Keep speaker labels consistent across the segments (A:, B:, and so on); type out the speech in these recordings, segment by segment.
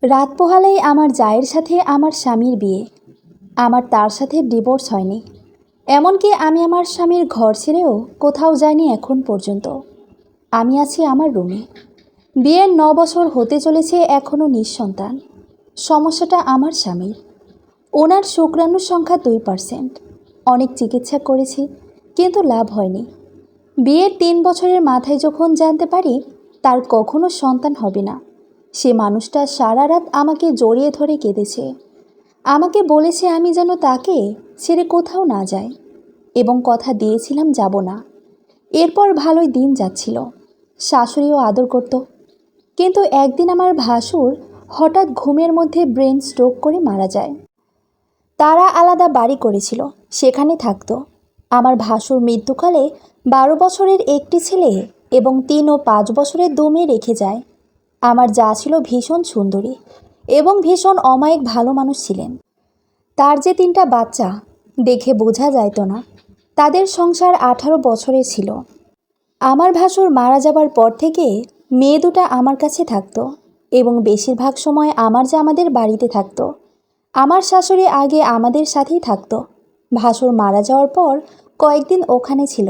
A: রাত পোহালেই আমার জায়ের সাথে আমার স্বামীর বিয়ে। আমার তার সাথে ডিভোর্স হয়নি। এমনকি আমি আমার স্বামীর ঘর ছেড়েও কোথাও যাইনি এখন পর্যন্ত। আমি আছি আমার রুমে। বিয়ের 9 বছর হতে চলেছে, এখনও নিঃসন্তান। সমস্যাটা আমার স্বামীর। ওনার শুক্রাণুর সংখ্যা 2%। অনেক চিকিৎসা করেছি, কিন্তু লাভ হয়নি। বিয়ের 3 বছরের মাথায় যখন জানতে পারি তার কখনো সন্তান হবে না, সে মানুষটা সারা রাত আমাকে জড়িয়ে ধরে কেঁদেছে। আমাকে বলেছে আমি যেন তাকে ছেড়ে কোথাও না যাই, এবং কথা দিয়েছিলাম যাব না। এরপর ভালোই দিন যাচ্ছিল, শাশুড়িও আদর করত। কিন্তু একদিন আমার ভাসুর হঠাৎ ঘুমের মধ্যে ব্রেন স্ট্রোক করে মারা যায়। তারা আলাদা বাড়ি করেছিল, সেখানে থাকতো। আমার ভাসুর মৃত্যুকালে 12 বছরের একটি ছেলে এবং 3 ও 5 বছরের 2 মেয়ে রেখে যায়। আমার যা ছিল ভীষণ সুন্দরী এবং ভীষণ অমায়িক ভালো মানুষ ছিলেন। তার যে 3টা বাচ্চা, দেখে বোঝা যাইত না। তাদের সংসার 18 বছরের ছিল। আমার ভাসুর মারা যাবার পর থেকে মেয়ে দুটা আমার কাছে থাকতো এবং বেশিরভাগ সময় আমার যা আমাদের বাড়িতে থাকতো। আমার শাশুড়ি আগে আমাদের সাথেই থাকতো। ভাসুর মারা যাওয়ার পর কয়েকদিন ওখানে ছিল।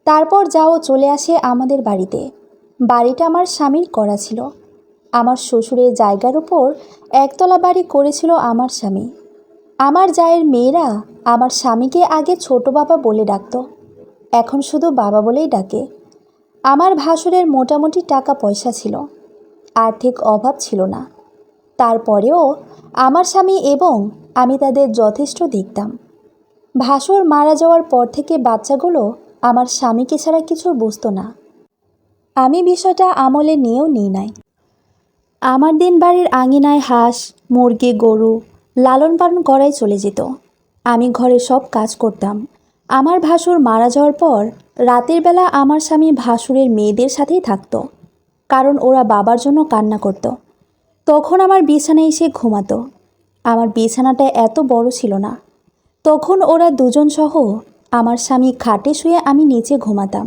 A: তারপর যাও চলে আসে আমাদের বাড়িতে। বাড়িটা আমার স্বামীর করা ছিল। আমার শ্বশুরের জায়গার উপর একতলা বাড়ি করেছিল আমার স্বামী। আমার জায়ের মেয়েরা আমার স্বামীকে আগে ছোট বাবা বলে ডাকতো, এখন শুধু বাবা বলেই ডাকে। আমার ভাসুরের মোটামুটি টাকা পয়সা ছিল, আর্থিক অভাব ছিল না। তারপরেও আমার স্বামী এবং আমি তাদের যথেষ্ট দেখতাম। ভাসুর মারা যাওয়ার পর থেকে বাচ্চাগুলো আমার স্বামীকে ছাড়া কিছু বুঝতো না। আমি বিষয়টা আমলে নিয়েও নিই নাই। আমার দিন বাড়ির আঙিনায় হাঁস, মুরগি, গরু লালন পালন করাই চলে যেত। আমি ঘরে সব কাজ করতাম। আমার ভাসুর মারা যাওয়ার পর রাতের বেলা আমার স্বামী ভাসুরের মেয়েদের সাথেই থাকতো, কারণ ওরা বাবার জন্য কান্না করত। তখন আমার বিছানায় এসে ঘুমাতো। আমার বিছানাটা এত বড় ছিল না। তখন ওরা দুজন সহ আমার স্বামী খাটে শুয়ে, আমি নিচে ঘুমাতাম।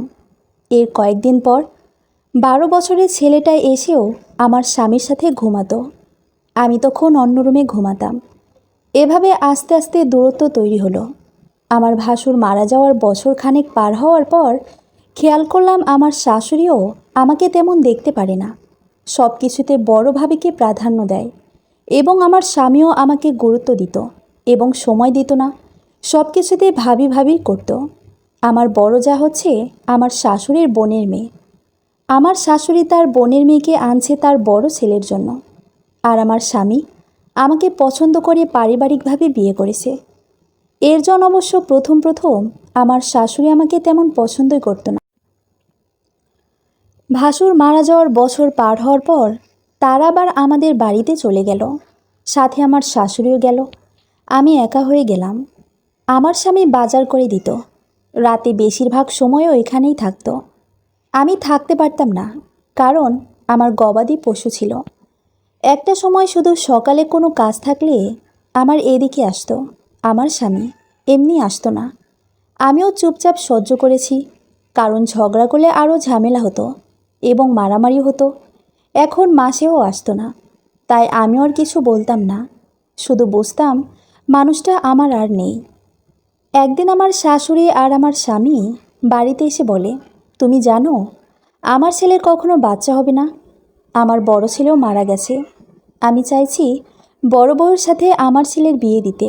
A: এর কয়েকদিন পর 12 বছরের ছেলেটা এসেও আমার স্বামীর সাথে ঘুমাতো। আমি তখন অন্য রুমে ঘুমাতাম। এভাবে আস্তে আস্তে দূরত্ব তৈরি হলো। আমার ভাসুর মারা যাওয়ার বছর খানেক পার হওয়ার পর খেয়াল করলাম আমার শাশুড়িও আমাকে তেমন দেখতে পারে না। সব কিছুতে বড় ভাবিকে প্রাধান্য দেয় এবং আমার স্বামীও আমাকে গুরুত্ব দিত এবং সময় দিত না। সব কিছুতে ভাবি ভাবি করত। আমার বড় যা হচ্ছে আমার শাশুড়ির বোনের মেয়ে। আমার শাশুড়ি তার বোনের মেয়েকে আনছে তার বড় ছেলের জন্য, আর আমার স্বামী আমাকে পছন্দ করে পারিবারিকভাবে বিয়ে করেছে। এর জন্য অবশ্য প্রথম প্রথম আমার শাশুড়ি আমাকে তেমন পছন্দই করতো না। ভাসুর মারা যাওয়ার বছর পার হওয়ার পর তারা আবার আমাদের বাড়িতে চলে গেল, সাথে আমার শাশুড়িও গেল। আমি একা হয়ে গেলাম। আমার স্বামী বাজার করে দিত। রাতে বেশিরভাগ সময়ও এখানেই থাকতো। আমি থাকতে পারতাম না, কারণ আমার গবাদি পশু ছিল। একটা সময় শুধু সকালে কোনো কাজ থাকলে আমার এদিকে আসতো। আমার স্বামী এমনি আসতো না। আমিও চুপচাপ সহ্য করেছি, কারণ ঝগড়া করলে আরও ঝামেলা হতো এবং মারামারি হতো। এখন মাসেও আসতো না, তাই আমিও আর কিছু বলতাম না, শুধু বুঝতাম মানুষটা আমার আর নেই। একদিন আমার শাশুড়ি আর আমার স্বামী বাড়িতে এসে বলে, তুমি জানো আমার ছেলের কখনো বাচ্চা হবে না। আমার বড় ছেলেও মারা গেছে। আমি চাইছি বড় বউয়ের সাথে আমার ছেলের বিয়ে দিতে,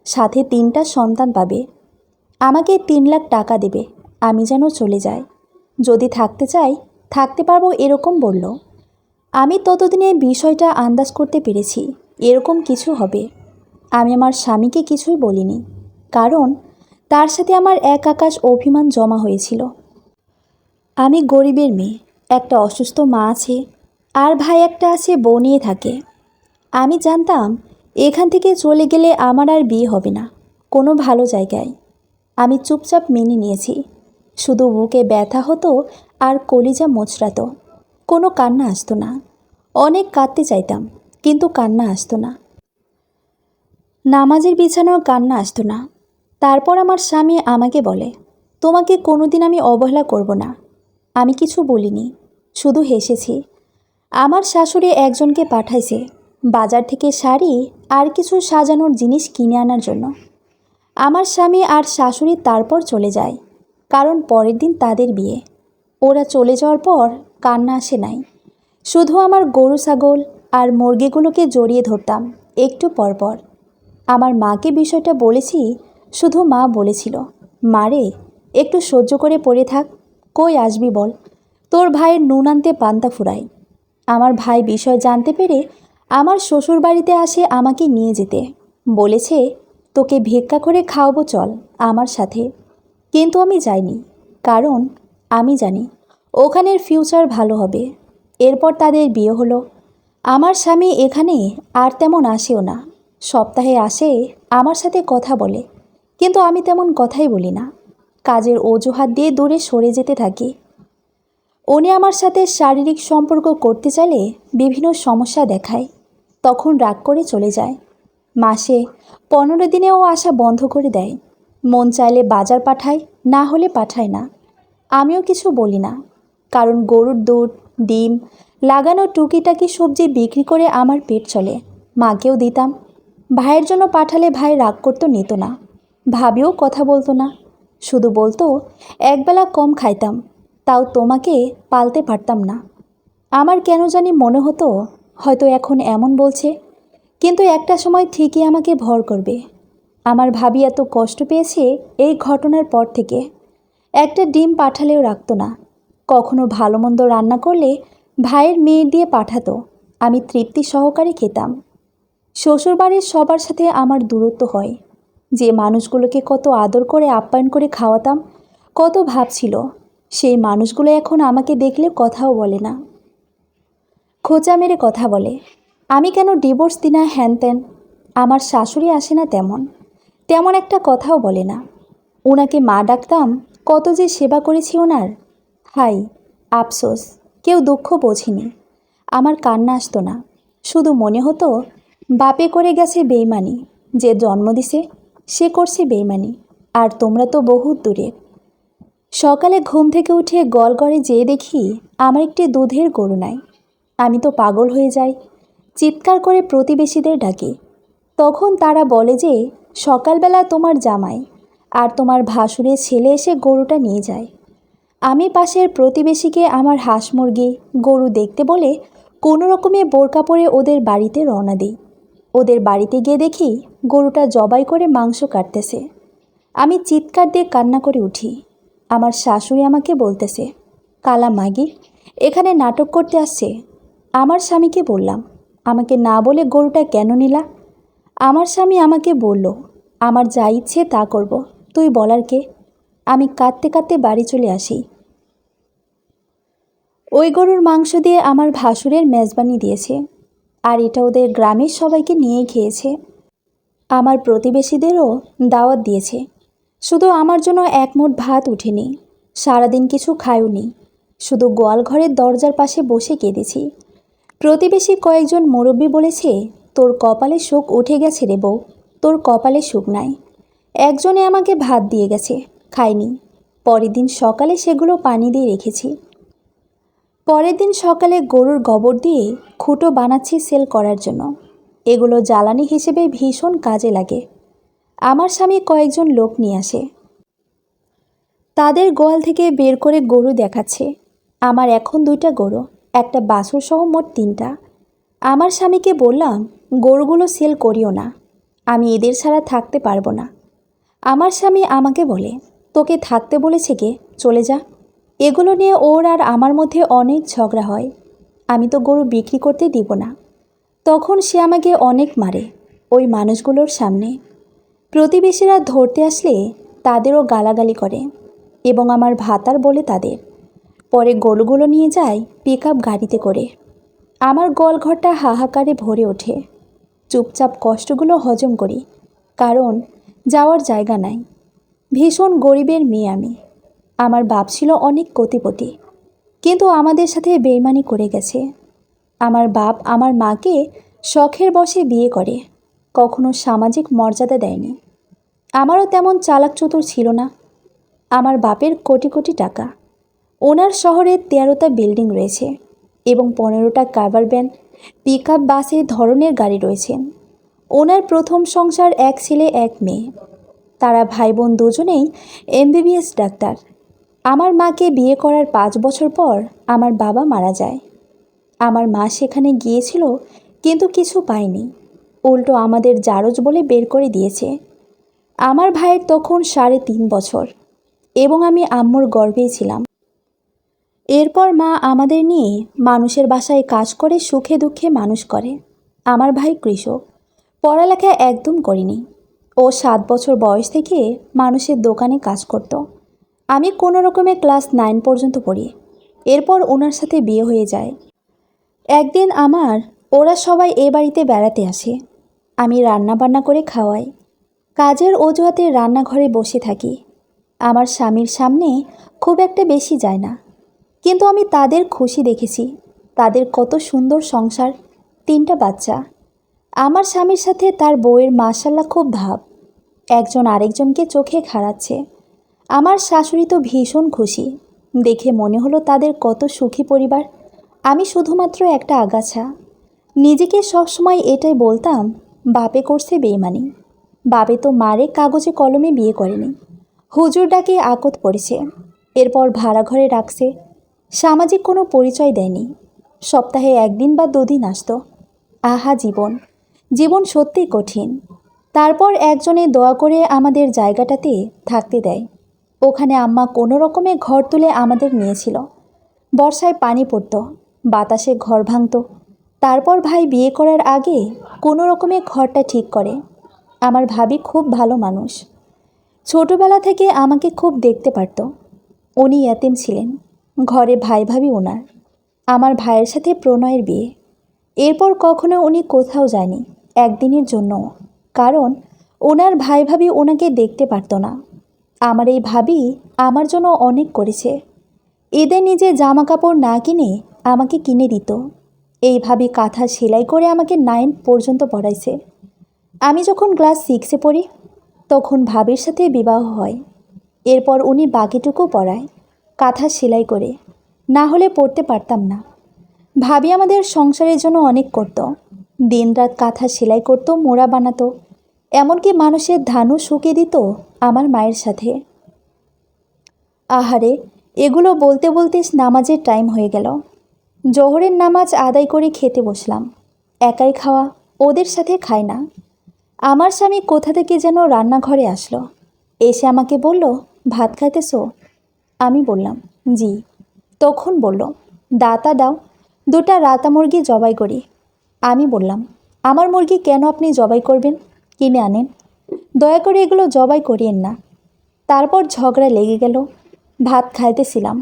A: সাথে 3টা সন্তান পাবে। আমাকে 3 লাখ টাকা দেবে, আমি যেন চলে যাই। যদি থাকতে চাই থাকতে পারবো, এরকম বলল। আমি ততদিনে বিষয়টা আন্দাজ করতে পেরেছি এরকম কিছু হবে। আমি আমার স্বামীকে কিছুই বলিনি, কারণ তার সাথে আমার এক আকাশ অভিমান জমা হয়েছিল। আমি গরিবের মেয়ে, একটা অসুস্থ মা আছে, আর ভাই একটা আছে, বউ নিয়ে থাকে। আমি জানতাম এখান থেকে চলে গেলে আমার আর বিয়ে হবে না কোনো ভালো জায়গায়। আমি চুপচাপ মেনে নিয়েছি। শুধু বুকে ব্যথা হতো আর কলিজা মোচড়াতো। কোনো কান্না আসতো না। অনেক কাঁদতে চাইতাম, কিন্তু কান্না আসতো না। নামাজের বিছানাও কান্না আসতো না। তারপর আমার স্বামী আমাকে বলে, তোমাকে কোনোদিন আমি অবহেলা করব না। আমি কিছু বলিনি, শুধু হেসেছি। আমার শাশুড়ি একজনকে পাঠাইছে, বাজার থেকে শাড়ি আর কিছু সাজানোর জিনিস কিনে আনার জন্য। আমার স্বামী আর শাশুড়ি তারপর চলে যায়, কারণ পরের দিন তাদের বিয়ে। ওরা চলে যাওয়ার পর কান্না আসে নাই, শুধু আমার গরু ছাগল আর মুরগিগুলোকে জড়িয়ে ধরতাম একটু পরপর। আমার মাকে বিষয়টা বলেছি, শুধু মা বলেছিল, মারে একটু সহ্য করে পড়ে থাক, কই আসবি বল, তোর ভাইয়ের নুন আনতে পান্তা ফুরায়। আমার ভাই বিষয় জানতে পেরে আমার শ্বশুর বাড়িতে আসে আমাকে নিয়ে যেতে, বলেছে তোকে ভিক্ষা করে খাওয়াবো, চল আমার সাথে। কিন্তু আমি যাইনি, কারণ আমি জানি ওখানের ফিউচার ভালো হবে। এরপর তাদের বিয়ে হলো। আমার স্বামী এখানে আর তেমন আসেও না, সপ্তাহে আসে, আমার সাথে কথা বলে, কিন্তু আমি তেমন কথাই বলি না, কাজের অজুহাত দিয়ে দূরে সরে যেতে থাকি। উনি আমার সাথে শারীরিক সম্পর্ক করতে চাইলে বিভিন্ন সমস্যা দেখায়, তখন রাগ করে চলে যায়। মাসে 15 দিনেও আসা বন্ধ করে দেয়। মন চাইলে বাজার পাঠায়, না হলে পাঠায় না। আমিও কিছু বলি না, কারণ গরুর দুধ, ডিম, লাগানো টুকিটাকি সবজি বিক্রি করে আমার পেট চলে। মাকেও দিতাম। ভাইয়ের জন্য পাঠালে ভাই রাগ করতো, নিত না। ভাবিও কথা বলতো না, শুধু বলতো একবেলা কম খাইতাম, তাও তোমাকে পালতে পারতাম না। আমার কেন জানি মনে হতো হয়তো এখন এমন বলছে, কিন্তু একটা সময় ঠিকই আমাকে ভর করবে। আমার ভাবি এত কষ্ট পেয়েছে এই ঘটনার পর থেকে। একটা ডিম পাঠালেও রাখতো না। কখনো ভালো মন্দ রান্না করলে ভাইয়ের মেয়ে দিয়ে পাঠাতো, আমি তৃপ্তি সহকারে খেতাম। শ্বশুরবাড়ির সবার সাথে আমার দূরত্ব হয়। যে মানুষগুলোকে কত আদর করে আপ্যায়ন করে খাওয়াতাম, কত ভাবছিল, সেই মানুষগুলো এখন আমাকে দেখলে কথাও বলে না, খোঁচা মেরে কথা বলে। আমি কেন ডিভোর্স দিনা হ্যান ত্যান। আমার শাশুড়ি আসে না তেমন, তেমন একটা কথাও বলে না। ওনাকে মা ডাকতাম, কত যে সেবা করেছি ওনার। হাই আফসোস, কেউ দুঃখ বোঝেনি। আমার কান্না আসতো না, শুধু মনে হতো বাপে করে গেছে বেইমানি, যে জন্ম দিছে সে করছে বেইমানি, আর তোমরা তো বহুত দূরে। সকালে ঘুম থেকে উঠে গোয়ালঘরে যেয়ে দেখি আমার একটি দুধের গরু নাই। আমি তো পাগল হয়ে যাই, চিৎকার করে প্রতিবেশীদের ডাকি। তখন তারা বলে যে সকালবেলা তোমার জামাই আর তোমার ভাসুরের ছেলে এসে গরুটা নিয়ে যায়। আমি পাশের প্রতিবেশীকে আমার হাঁস মুরগি গরু দেখতে বলে কোনো রকমে বোরকা পরে ওদের বাড়িতে রওনা দিই। ওদের বাড়িতে গিয়ে দেখি গরুটা জবাই করে মাংস কাটতেছে। আমি চিৎকার দিয়ে কান্না করে উঠি। আমার শাশুড়ি আমাকে বলতেছে, কালা মাগি এখানে নাটক করতে আসছে। আমার স্বামীকে বললাম, আমাকে না বলে গরুটা কেন নিলা? আমার স্বামী আমাকে বলল, আমার যা ইচ্ছে তা করব, তুই বলার কে? আমি কাঁদতে কাঁদতে বাড়ি চলে আসি। ওই গরুর মাংস দিয়ে আমার ভাসুরের মেজবানি দিয়েছে, আর এটা ওদের গ্রামের সবাইকে নিয়েই খেয়েছে। আমার প্রতিবেশীদেরও দাওয়াত দিয়েছে। শুধু আমার জন্য এক মুঠ ভাত উঠেনি, সারাদিন কিছু খায়ওনি, শুধু গোয়াল ঘরের দরজার পাশে বসে কেঁদেছি। প্রতিবেশী কয়েকজন মুরব্বী বলেছে, তোর কপালে সুখ উঠে গেছে রে বউ, তোর কপালে সুখ নাই। একজনে আমাকে ভাত দিয়ে গেছে, খাইনি। পরের দিন সকালে সেগুলো পানি দিয়ে রেখেছি। পরের দিন সকালে গরুর গোবর দিয়ে খুঁটো বানাচ্ছি সেল করার জন্য। এগুলো জ্বালানি হিসেবে ভীষণ কাজে লাগে। আমার স্বামী কয়েকজন লোক নিয়ে আসে, তাদের গোয়াল থেকে বের করে গরু দেখাচ্ছে। আমার এখন 2টা গরু, একটা বাছুর সহ মোট 3টা। আমার স্বামীকে বললাম, গরুগুলো সেল করিও না, আমি এদের ছাড়া থাকতে পারবো না। আমার স্বামী আমাকে বলে, তোকে থাকতে বলেছে কে, চলে যা। এগুলো নিয়ে ওর আর আমার মধ্যে অনেক ঝগড়া হয়। আমি তো গরু বিক্রি করতে দিব না। তখন সে আমাকে অনেক মারে ওই মানুষগুলোর সামনে। প্রতিবেশীরা ধরতে আসলে তাদেরও গালাগালি করে এবং আমার ভাতার বলে তাদের। পরে গরুগুলো নিয়ে যায় পিকআপ গাড়িতে করে। আমার গোয়ালঘরটা হাহাকারে ভরে ওঠে। চুপচাপ কষ্টগুলো হজম করি, কারণ যাওয়ার জায়গা নাই। ভীষণ গরিবের মেয়ে আমি। আমার বাপ ছিল অনেক কোটিপতি, কিন্তু আমাদের সাথে বেইমানি করে গেছে। আমার বাপ আমার মাকে শখের বশে বিয়ে করে, কখনো সামাজিক মর্যাদা দেয়নি। আমারও তেমন চালাক চতুর ছিল না। আমার বাপের কোটি কোটি টাকা। ওনার শহরে 13টা বিল্ডিং রয়েছে এবং 15টা কারবার ভ্যান পিকআপ বাসের ধরনের গাড়ি রয়েছে। ওনার প্রথম সংসার, এক ছেলে এক মেয়ে। তারা ভাই বোন দুজনেই এমবিবিএস ডাক্তার। আমার মাকে বিয়ে করার 5 বছর পর আমার বাবা মারা যায়। আমার মা সেখানে গিয়েছিল কিন্তু কিছু পায়নি, উল্টো আমাদের জারজ বলে বের করে দিয়েছে। আমার ভাইয়ের তখন 3.5 বছর এবং আমি আম্মুর গর্ভেই ছিলাম। এরপর মা আমাদের নিয়ে মানুষের বাসায় কাজ করে সুখে দুঃখে মানুষ করে। আমার ভাই কৃষক, পড়ালেখা একদম করেনি। ও 7 বছর বয়স থেকে মানুষের দোকানে কাজ করত। আমি কোনো রকমে ক্লাস 9 পর্যন্ত পড়ি। এরপর ওনার সাথে বিয়ে হয়ে যায়। একদিন ওরা সবাই এ বাড়িতে বেড়াতে আসে। আমি রান্না বান্না করে খাওয়াই। কাজের অজুহাতে রান্নাঘরে বসে থাকি। আমার স্বামীর সামনে খুব একটা বেশি যায় না, কিন্তু আমি তাদের খুশি দেখেছি। তাদের কত সুন্দর সংসার, 3টা বাচ্চা। আমার স্বামীর সাথে তার বউয়ের মাশাল্লাহ খুব ভাব, একজন আরেকজনকে চোখে খাড়াচ্ছে। আমার শাশুড়ি তো ভীষণ খুশি, দেখে মনে হলো তাদের কত সুখী পরিবার। আমি শুধুমাত্র একটা আগাছা। নিজেকে সবসময় এটাই বলতাম, বাপে করছে বেইমানি। বাপে তো মারে কাগজে কলমে বিয়ে করেনি, হুজুর ডাকে আকত পড়েছে, এরপর ভাড়া ঘরে রাখছে। সামাজিক কোনো পরিচয় দেয়নি, সপ্তাহে 1 দিন বা 2 দিন আসতো। আহা জীবন, জীবন সত্যিই কঠিন। তারপর একজনে দোয়া করে আমাদের জায়গাটাতে থাকতে দেয়। ওখানে আম্মা কোনো রকমে ঘর তুলে আমাদের নিয়েছিল। বর্ষায় পানি পড়তো, বাতাসে ঘর ভাঙতো। তারপর ভাই বিয়ে করার আগে কোনো রকমে ঘরটা ঠিক করে। আমার ভাবি খুব ভালো মানুষ, ছোটবেলা থেকে আমাকে খুব দেখতে পারত। উনি এতিম ছিলেন, ঘরে ভাই ভাবি ওনার। আমার ভাইয়ের সাথে প্রণয়ের বিয়ে। এরপর কখনো উনি কোথাও যায়নি, একদিনের জন্য, কারণ ওনার ভাই ভাবি ওনাকে দেখতে পারত না। আমার এই ভাবি আমার জন্য অনেক করেছে। ঈদে নিজে জামা কাপড় না কিনে আমাকে কিনে দিত। এই ভাবি কাঁথা সেলাই করে আমাকে 9 পর্যন্ত পড়াইছে। আমি যখন ক্লাস 6-এ পড়ি তখন ভাবির সাথে বিবাহ হয়। এরপর উনি বাকিটুকু পড়ায় কাঁথা সেলাই করে, না হলে পড়তে পারতাম না। ভাবি আমাদের সংসারের জন্য অনেক করত, দিনরাত কাঁথা সেলাই করত, মোড়া বানাতো, এমনকি মানুষের ধানও শুকিয়ে দিত আমার মায়ের সাথে। আহারে, এগুলো বলতে বলতে নামাজের টাইম হয়ে গেল। জোহরের নামাজ আদায় করে খেতে বসলাম। একাই খাওয়া, ওদের সাথে খাই না। আমার স্বামী কোথা থেকে যেন রান্নাঘরে আসলো, এসে আমাকে বলল, ভাত খাইতেছো? আমি বললাম জি। তখন বলল, দাতা দাও, 2টা রাতা মুরগি জবাই করি। আমি বললাম, আমার মুরগি কেন আপনি জবাই করবেন? কিনে আনেন, দয়া করে এগুলো জবাই করিয়েন না। তারপর ঝগড়া লেগে গেল। ভাত খাইতেছিলাম,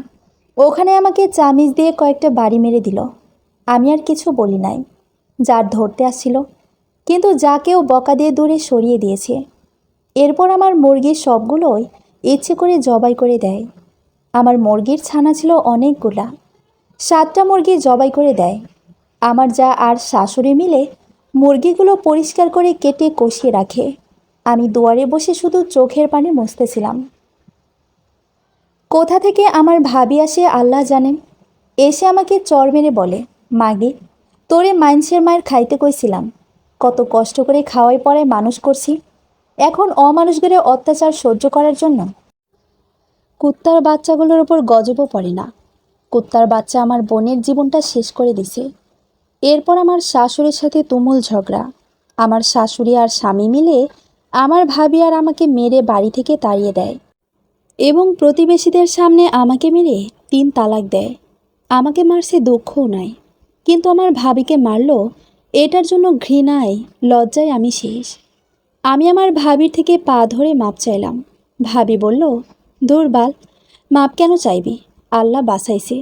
A: ওখানে আমাকে চামিচ দিয়ে কয়েকটা বাড়ি মেরে দিল। আমি আর কিছু বলি নাই। যার ধরতে আসছিল, কিন্তু যাকেও বকা দিয়ে দূরে সরিয়ে দিয়েছে। এরপর আমার মুরগির সবগুলোই ইচ্ছে করে জবাই করে দেয়। আমার মুরগির ছানা ছিল অনেকগুলা, 7টা মুরগি জবাই করে দেয়। আমার যা আর শাশুড়ি মিলে মুরগিগুলো পরিষ্কার করে কেটে কষিয়ে রাখে। আমি দুয়ারে বসে শুধু চোখের পানি মুছতেছিলাম। কোথা থেকে আমার ভাবি আসে আল্লাহ জানেন। এসে আমাকে চর মেরে বলে, মাগি, তোরে মাইনসের মায়ের খাইতে কইছিলাম, কত কষ্ট করে খাওয়াই পড়ায় মানুষ করছি, এখন অমানুষগুলো অত্যাচার সহ্য করার জন্য? কুত্তার বাচ্চাগুলোর ওপর গজবও পড়ে না। কুত্তার বাচ্চা আমার বোনের জীবনটা শেষ করে দিছে। এরপর আমার শাশুড়ির সাথে তুমুল ঝগড়া। আমার শাশুড়ি আর স্বামী মিলে আমার ভাবি আর আমাকে মেরে বাড়ি থেকে তাড়িয়ে দেয় এবং প্রতিবেশীদের সামনে আমাকে মেরে 3 তালাক দেয়। আমাকে মারছে দুঃখও নাই, কিন্তু আমার ভাবিকে মারলো, এটার জন্য ঘৃণায় লজ্জায় আমি শেষ। আমি আমার ভাবির থেকে পা ধরে মাপ চাইলাম। ভাবি বলল, দুর্বাল, মাপ কেন চাইবি, আল্লাহ বাঁচাইছে।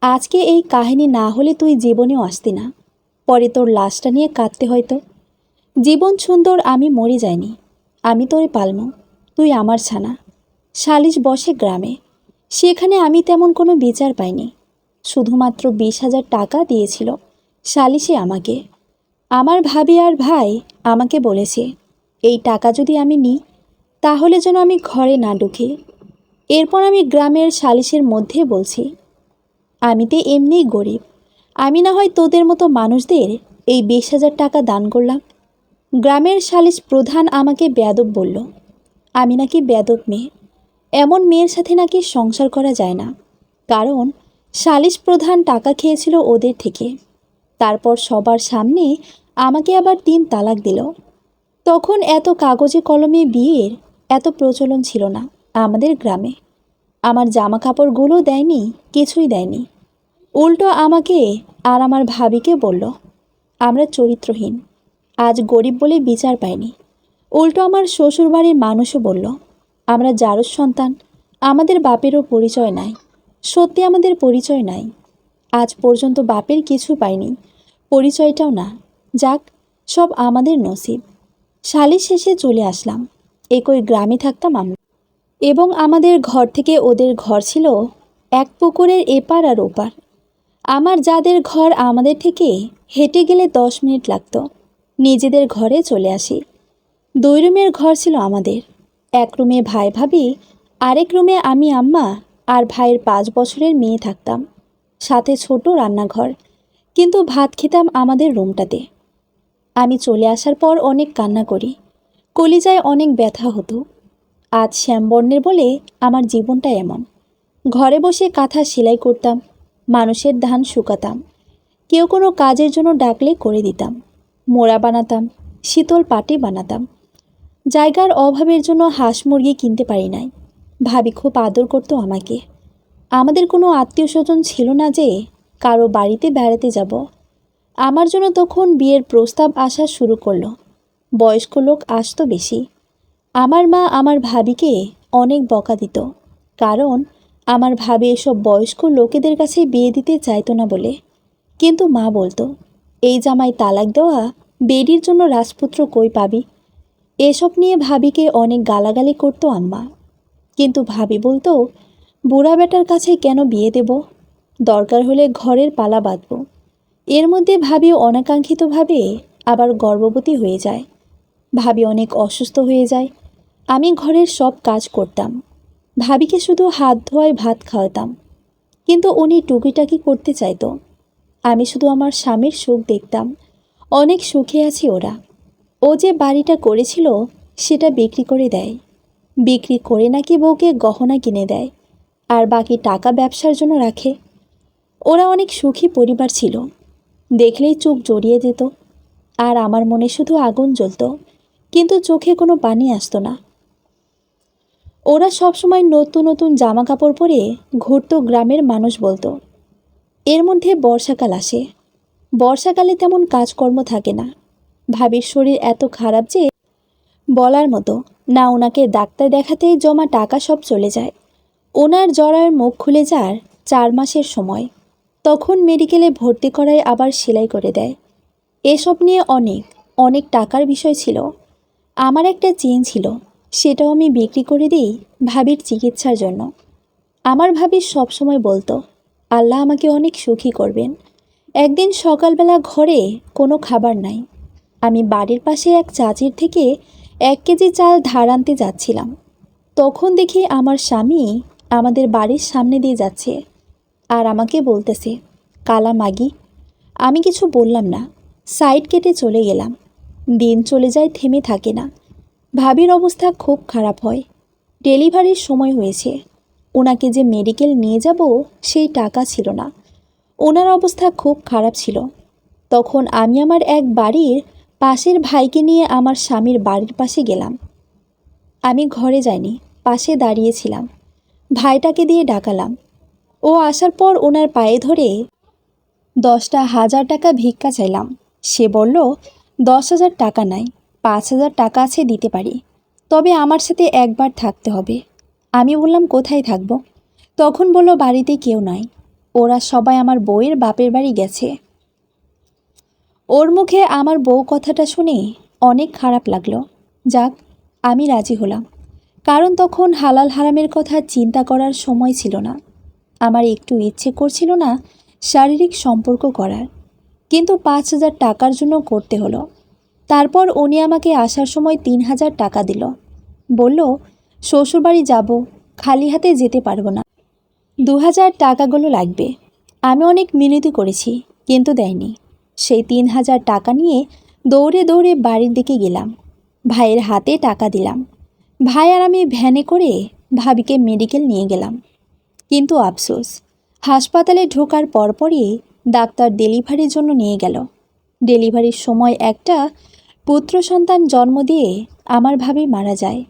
A: আজকে এই কাহিনী না হলে তুই জীবনেও আসতি না, পরে তোর লাশটা নিয়ে কাঁদতে হয়তো। জীবন সুন্দর, আমি মরে যাইনি, আমি তোরে পালমু, তুই আমার ছানা। সালিশ বসে গ্রামে, সেখানে আমি তেমন কোনো বিচার পাইনি। শুধুমাত্র 20,000 টাকা দিয়েছিল সালিশে আমাকে। আমার ভাবি আর ভাই আমাকে বলেছে, এই টাকা যদি আমি নিই তাহলে যেন আমি ঘরে না ঢুকি। এরপর আমি গ্রামের সালিশের মধ্যে বলছি, আমি তো এমনিই গরিব, আমি না হয় তোদের মতো মানুষদের এই 20,000 টাকা দান করলাম। গ্রামের সালিশ প্রধান আমাকে বেয়াদব বলল। আমি নাকি বেয়াদব মেয়ে, এমন মেয়ের সাথে নাকি সংসার করা যায় না, কারণ সালিশ প্রধান টাকা খেয়েছিল ওদের থেকে। তারপর সবার সামনে আমাকে আবার 3 তালাক দিল। তখন এত কাগজে কলমে বিয়ের এত প্রচলন ছিল না আমাদের গ্রামে। আমার জামা কাপড়গুলো দেয়নি, কিছুই দেয়নি। উল্টো আমাকে আর আমার ভাবিকে বলল আমরা চরিত্রহীন, আজ গরিব বলে বিচার পাইনি। উল্টো আমার শ্বশুরবাড়ির মানুষও বলল আমরা জারজ সন্তান, আমাদের বাপেরও পরিচয় নাই। সত্যি আমাদের পরিচয় নাই, আজ পর্যন্ত বাপের কিছু পাইনি, পরিচয়টাও না। যাক, সব আমাদের নসিব। সালিশ শেষে চলে আসলাম। একই গ্রামে থাকতাম আমরা, এবং আমাদের ঘর থেকে ওদের ঘর ছিল এক পুকুরের এপার আর ওপার। আমার যাদের ঘর আমাদের থেকে হেঁটে গেলে 10 মিনিট লাগতো নিজেদের ঘরে চলে আসি। 2 রুমের ঘর ছিল আমাদের। এক রুমে ভাই ভাবি, আরেক রুমে আমি আম্মা আর ভাইয়ের 5 বছরের মেয়ে থাকতাম, সাথে ছোট রান্নাঘর। কিন্তু ভাত খেতাম আমাদের রুমটাতে। আমি চলে আসার পর অনেক কান্না করি, কলিজায় অনেক ব্যথা হতো। আজ শ্যামবর্ণের বলে আমার জীবনটা এমন। ঘরে বসে কাঁথা সেলাই করতাম, মানুষের ধান শুকাতাম, কেউ কোনো কাজের জন্য ডাকলে করে দিতাম, মোড়া বানাতাম, শীতল পাটি বানাতাম। জায়গার অভাবের জন্য হাঁস মুরগি কিনতে পারি নাই। ভাবি খুব আদর করতো আমাকে। আমাদের কোনো আত্মীয় স্বজন ছিল না যে কারো বাড়িতে বেড়াতে যাব। আমার জন্য তখন বিয়ের প্রস্তাব আসা শুরু করলো। বয়স্ক লোক আসতো বেশি। আমার মা আমার ভাবিকে অনেক বকা দিত, কারণ আমার ভাবি এসব বয়স্ক লোকেদের কাছে বিয়ে দিতে চাইতো না বলে। কিন্তু মা বলতো এই জামাই তালাক দেওয়া বেডির জন্য রাজপুত্র কই পাবি। এসব নিয়ে ভাবিকে অনেক গালাগালি করতো আম্মা। কিন্তু ভাবি বলতো বুড়া বেটার কাছে কেন বিয়ে দেব, দরকার হলে ঘরের পালা বাঁধব। এর মধ্যে ভাবি অনাকাঙ্ক্ষিতভাবে আবার গর্ভবতী হয়ে যায়। ভাবি অনেক অসুস্থ হয়ে যায়। আমি ঘরের সব কাজ করতাম, ভাবিকে শুধু হাত ধোয়ায় ভাত খাওয়াতাম। কিন্তু উনি টুকিটাকি করতে চাইতো। আমি শুধু আমার স্বামীর সুখ দেখতাম। অনেক সুখে আছি ওরা। ও যে বাড়িটা করেছিল সেটা বিক্রি করে দেয়, বিক্রি করে নাকি বউকে গহনা কিনে দেয়, আর বাকি টাকা ব্যবসার জন্য রাখে। ওরা অনেক সুখী পরিবার ছিল, দেখলেই চোখ জড়িয়ে যেত। আর আমার মনে শুধু আগুন জ্বলতো, কিন্তু চোখে কোনো পানি আসতো না। ওরা সবসময় নতুন নতুন জামা কাপড় পরে ঘুরতো। গ্রামের মানুষ বলতো এর মধ্যে বর্ষাকাল আসে, বর্ষাকালে তেমন কাজকর্ম থাকে না। ভাবির শরীর এত খারাপ যে বলার মতো না। ওনাকে ডাক্তার দেখাতেই জমা টাকা সব চলে যায়। ওনার জ্বরের মুখ খুলে যার 4 মাসের সময়, তখন মেডিকেলে ভর্তি করায় আবার সেলাই করে দেয়। এসব নিয়ে অনেক অনেক টাকার বিষয় ছিল। আমার একটা চেইন ছিল, সেটাও আমি বিক্রি করে দিই ভাবির চিকিৎসার জন্য। আমার ভাবি সবসময় বলতো আল্লাহ আমাকে অনেক সুখী করবেন। একদিন সকালবেলা ঘরে কোনো খাবার নাই। আমি বাড়ির পাশে এক চাচির থেকে 1 কেজি চাল ধার আনতে যাচ্ছিলাম। তখন দেখি আমার স্বামী আমাদের বাড়ির সামনে দিয়ে যাচ্ছে আর আমাকে বলতেছে কালা মাগি। আমি কিছু বললাম না, সাইড কেটে চলে গেলাম। দিন চলে যায়, থেমে থাকে না। ভাবির অবস্থা খুব খারাপ হয়। ডেলিভারির সময় হয়েছে। ওনাকে যে মেডিকেল নিয়ে যাব সেই টাকা ছিল না। ওনার অবস্থা খুব খারাপ ছিল। তখন আমি আমার এক বাড়ির পাশের ভাইকে নিয়ে আমার স্বামীর বাড়ির পাশে গেলাম। আমি ঘরে যাইনি, পাশে দাঁড়িয়েছিলাম। ভাইটাকে দিয়ে ডাকালাম। ও আসার পর ওনার পায়ে ধরে 10টা 1000 টাকা ভিক্ষা চাইলাম। সে বলল 10,000 টাকা নাই, 5,000 টাকা আছে, দিতে পারি, তবে আমার সাথে একবার থাকতে হবে। আমি বললাম কোথায় থাকব? তখন বলল বাড়িতে কেউ নাই, ওরা সবাই আমার বউয়ের বাপের বাড়ি গেছে। ওর মুখে আমার বউ কথাটা শুনে অনেক খারাপ লাগলো। যাক, আমি রাজি হলাম, কারণ তখন হালাল হারামের কথা চিন্তা করার সময় ছিল না। আমার একটু ইচ্ছে করছিল না শারীরিক সম্পর্ক করার, কিন্তু 5,000 টাকার জন্য করতে হলো। তারপর উনি আমাকে আসার সময় 3,000 টাকা দিল। বলল শ্বশুরবাড়ি যাব, খালি হাতে যেতে পারবো না, 2,000 টাকাগুলো লাগবে। আমি অনেক মিনতি করেছি, কিন্তু দেয়নি। সেই 3,000 টাকা নিয়ে দৌড়ে দৌড়ে বাড়ির দিকে গেলাম। ভাইয়ের হাতে টাকা দিলাম। ভাই আর আমি ভ্যানে করে ভাবিকে মেডিকেল নিয়ে গেলাম। কিন্তু আফসোস, হাসপাতালে ঢোকার পরপরই ডাক্তার ডেলিভারির জন্য নিয়ে গেল। ডেলিভারির সময় একটা পুত্র সন্তান জন্ম দিয়ে আমার ভাবি মারা যায়।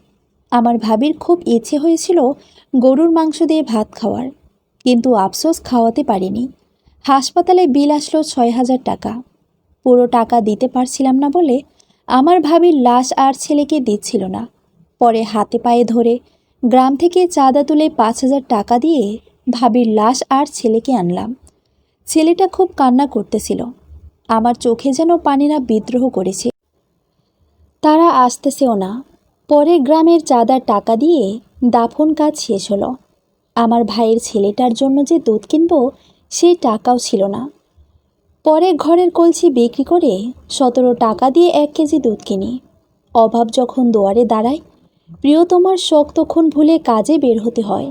A: আমার ভাবির খুব ইচ্ছে হয়েছিল গরুর মাংস দিয়ে ভাত খাওয়ার, কিন্তু আফসোস খাওয়াতে পারিনি। হাসপাতালে বিল আসলো 6,000 টাকা। পুরো টাকা দিতে পারছিলাম না বলে আমার ভাবির লাশ আর ছেলেকে দিচ্ছিল না। পরে হাতে পায়ে ধরে গ্রাম থেকে চাঁদা তুলে 5,000 টাকা দিয়ে ভাবির লাশ আর ছেলেকে আনলাম। ছেলেটা খুব কান্না করতেছিল। আমার চোখে যেন পানিরা বিদ্রোহ করেছে। তারা আসতেছেও না। পরে গ্রামের চাঁদার টাকা দিয়ে দাফন কাজ শেষ হলো। আমার ভাইয়ের ছেলেটার জন্য যে দুধ কিনবো সেই টাকাও ছিল না। পরে ঘরের কলসি বিক্রি করে 17 টাকা দিয়ে 1 কেজি দুধ কিনি। অভাব যখন দুয়ারে দাঁড়ায়, প্রিয়তমার শখ তখন ভুলে কাজে বের হতে হয়।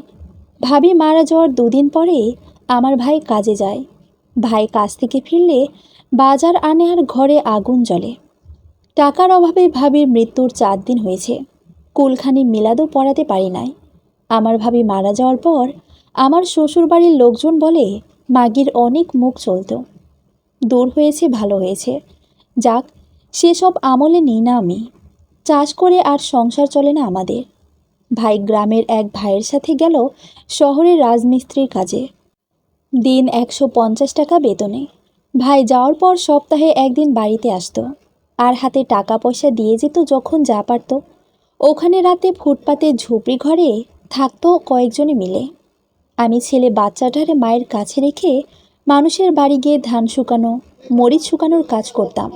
A: ভাবি মারা যাওয়ার 2 দিন পরে আমার ভাই কাজে যায়। ভাই কাজ থেকে ফিরলে বাজার আনে আর ঘরে আগুন জ্বলে। টাকার অভাবে ভাবির মৃত্যুর 4 দিন হয়েছে। কুলখানি মিলাদও পড়াতে পারি নাই। আমার ভাবি মারা যাওয়ার পর আমার শ্বশুরবাড়ির লোকজন বলে মাগির অনেক মুখ চলত। দূর হয়েছে, ভালো হয়েছে। যাক, সেসব আমলে নিই না আমি। চাষ করে আর সংসার চলে না আমাদের। ভাই গ্রামের এক ভাইয়ের সাথে গেল শহরের রাজমিস্ত্রির কাজে। দিন 150 টাকা বেতনে। ভাই যাওয়ার পর সপ্তাহে 1 দিন বাড়িতে আসতো আর হাতে টাকা পয়সা দিয়ে যেত যখন যা পারত। ওখানে রাতে ফুটপাতে ঝুপড়ি ঘরে থাকতো কয়েকজনে মিলে। আমি ছেলে বাচ্চাটারে মায়ের কাছে রেখে মানুষের বাড়ি গিয়ে ধান শুকানো, মরিচ শুকানোর কাজ করতাম।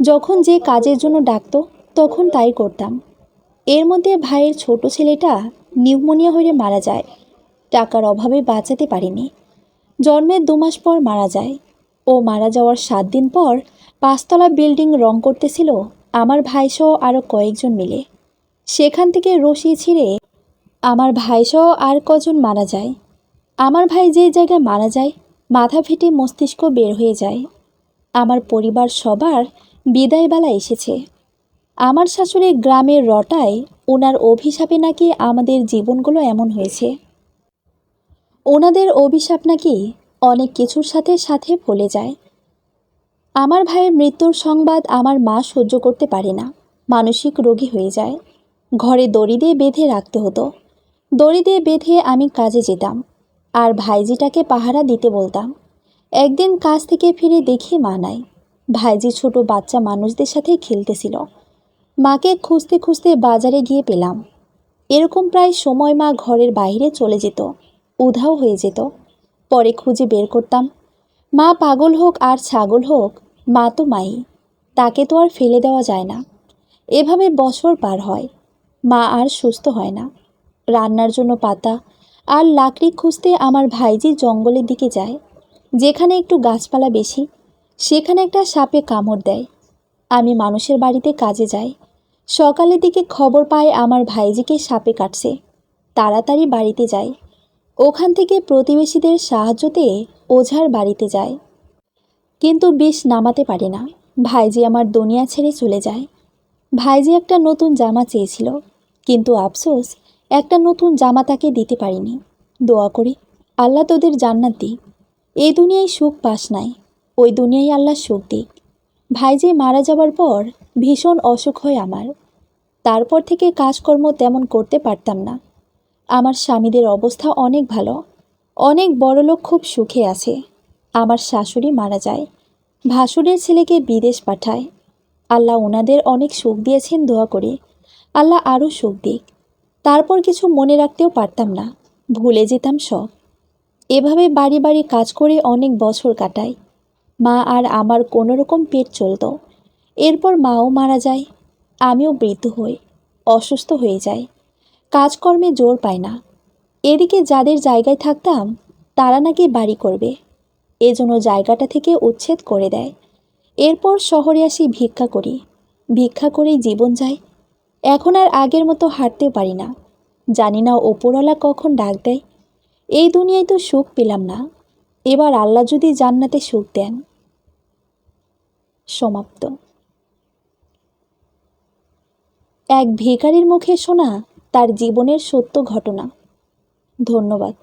A: যখন যে কাজের জন্য ডাকতো তখন তাই করতাম। এর মধ্যে ভাইয়ের ছোট ছেলেটা নিউমোনিয়া হয়ে মারা যায়। টাকার অভাবে বাঁচাতে পারিনি। জন্মের 2 মাস পর মারা যায়। ও মারা যাওয়ার 7 দিন পর 5তলা বিল্ডিং রং করতেছিল আমার ভাইসহ আরও কয়েকজন মিলে। সেখান থেকে রশি ছিঁড়ে আমার ভাইসহ আর কজন মারা যায়। আমার ভাই যে জায়গায় মারা যায় মাথা ফেটে মস্তিষ্ক বের হয়ে যায়। আমার পরিবার সবার বিদায়বেলা এসেছে। আমার শাশুড়ি গ্রামের রটায় ওনার অভিশাপে নাকি আমাদের জীবনগুলো এমন হয়েছে। ওনাদের অভিশাপ নাকি অনেক কিছুর সাথে সাথে ফলে যায়। আমার ভাইয়ের মৃত্যুর সংবাদ আমার মা সহ্য করতে পারে না। মানসিক রোগী হয়ে যায়। ঘরে দড়ি দিয়ে বেঁধে রাখতে হতো। দড়ি দিয়ে বেঁধে আমি কাজে যেতাম আর ভাইজিটাকে পাহারা দিতে বলতাম। একদিন কাজ থেকে ফিরে দেখি মা নাই। ভাইজি ছোট বাচ্চা মানুষদের সাথে খেলতেছিল। মাকে খুঁজতে খুঁজতে বাজারে গিয়ে পেলাম। এরকম প্রায় সময় মা ঘরের বাইরে চলে যেত, উধাও হয়ে যেত। পরে খুঁজে বের করতাম। মা পাগল হোক আর ছাগল হোক, মা তো মাই, তাকে তো আর ফেলে দেওয়া যায় না। এভাবে বছর পার হয়। মা আর সুস্থ হয় না। রান্নার জন্য পাতা আর লাকড়ি খুঁজতে আমার ভাইজি জঙ্গলের দিকে যায়। যেখানে একটু গাছপালা বেশি সেখানে একটা সাপে কামড় দেয়। আমি মানুষের বাড়িতে কাজে যাই। সকালের দিকে খবর পাই আমার ভাইজিকে সাপে কাটছে। তাড়াতাড়ি বাড়িতে যাই। ওখান থেকে প্রতিবেশীদের সাহায্যতে ওঝার বাড়িতে যায়, কিন্তু বিষ নামাতে পারে না। ভাইজি আমার দুনিয়া ছেড়ে চলে যায়। ভাইজি একটা নতুন জামা চেয়েছিল, কিন্তু আফসোস একটা নতুন জামা তাকে দিতে পারিনি। দোয়া করি আল্লাহ তোদের জান্নাত দিক। এই দুনিয়ায় সুখ পাস নাই, ওই দুনিয়ায় আল্লাহ সুখ দিক। ভাইজি মারা যাবার পর ভীষণ অসুখ হয় আমার। তারপর থেকে কাজকর্ম তেমন করতে পারতাম না। আমার স্বামীদের অবস্থা অনেক ভালো, অনেক বড়লোক, খুব সুখে আছে। আমার শাশুড়ি মারা যায়, ভাসুরের ছেলেকে বিদেশ পাঠায়। আল্লাহ ওনাদের অনেক সুখ দিয়েছেন, দোয়া করি আল্লাহ আরও সুখ দিক। তারপর কিছু মনে রাখতেও পারতাম না, ভুলে যেতাম সব। এভাবে বাড়ি বাড়ি কাজ করে অনেক বছর কাটাই। মা আর আমার কোনো রকম পেট চলত। এরপর মাও মারা যায়। আমিও বৃদ্ধ হই, অসুস্থ হয়ে যাই, কাজকর্মে জোর পাই না। এদিকে যাদের জায়গায় থাকতাম তারা নাকি বাড়ি করবে, এজন্য জায়গাটা থেকে উচ্ছেদ করে দেয়। এরপর শহরে আসি, ভিক্ষা করি। ভিক্ষা করেই জীবন যায়। এখন আর আগের মতো হাঁটতেও পারি না। জানি না ওপরওয়ালা কখন ডাক দেয়। এই দুনিয়ায় তো সুখ পেলাম না। এবার আল্লাহ যদি জান্নাতে সুখ দেন সমাপ্ত। এক ভিখারির মুখে শোনা তার জীবনের সত্য ঘটনা। ধন্যবাদ।